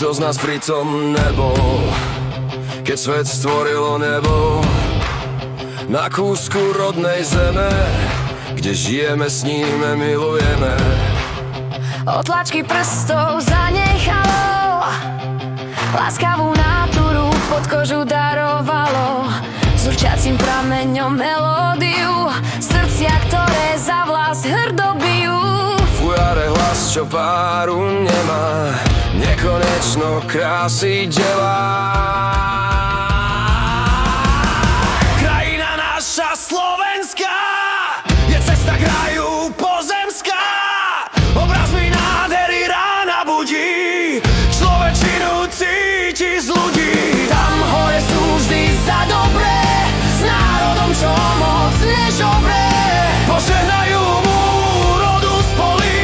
Nikto z nás pritom nebol, keď svet stvorilo nebo. Na kúsku rodnej zeme, kde žijeme, sníme, milujeme. Otlačky prstov zanechalo, láskavú náturu pod kožu darovalo. S určacím prameňom melódiu, srdcia, ktoré za vlas hrdo bijú. Fujare hlas, čo páru nemá, nekonečno krásy delá. Krajina naša Slovenská je cesta k raju pozemská. Obrazmi nádhery rána budí, človečinu cíti z ľudí. Tam hore sú vždy za dobré, s národom, čo moc nežobré. Požehnajú mu rodu z polí,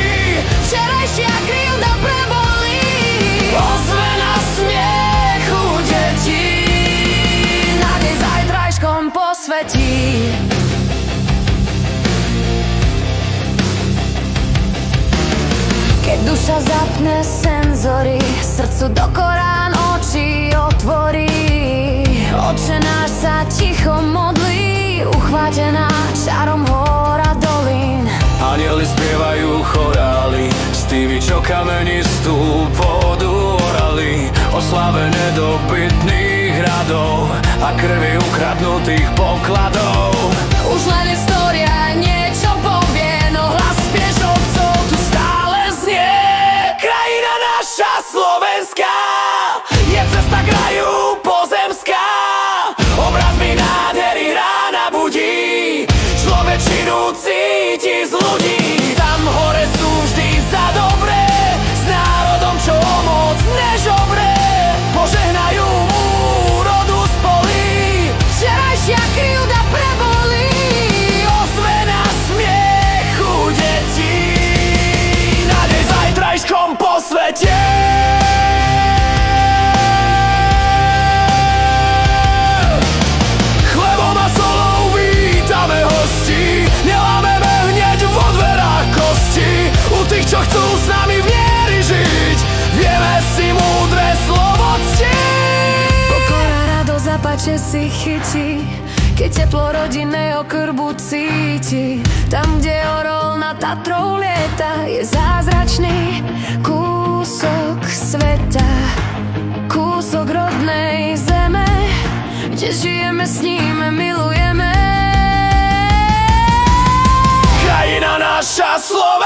Včerajšia krivda prebolí. ozvena smiechu detí, Nádej zajtrajškom posvetí. Keď duša zapne senzory, srdcu do Korán oči otvorí. Oče náš sa ticho modlí, uchvátená čarom hor a dolín. Anjeli spievajú chorály, s tými, čo kamenistú pôdu orali. O slave nedobytných hradov a krvi ukradnutých pokladov. Už len história niečo povie, no hlas spiešovcov tu stále znie. Krajina naša Slovenská je cesta k raju pozemská. Obrazmi nádhery rána budí, človečinu cíti z ľudí. Tam hore sú vždy za dobré, s národom, čo moc nežobré. Požehnajú mu rodu z polí, Včerajšia krivda prebolí. ozvena smiechu detí, nádej zajtrajškom posvete. Chlebom a solou vítame hosti, nelámeme hneď vo dverách kosti. U tých, čo chcú s nami v miery žiť, vieme si múdre slovo ctiť. Pokora, radosť a páče si chytí, keď teplo rodinného krbu cíti. Tam, kde orol nad Tatrou lieta, je zázračný kúsok sveta. Kúsok rodnej zeme, kde žijeme, sníme, milujeme. Krajina naša Slovenska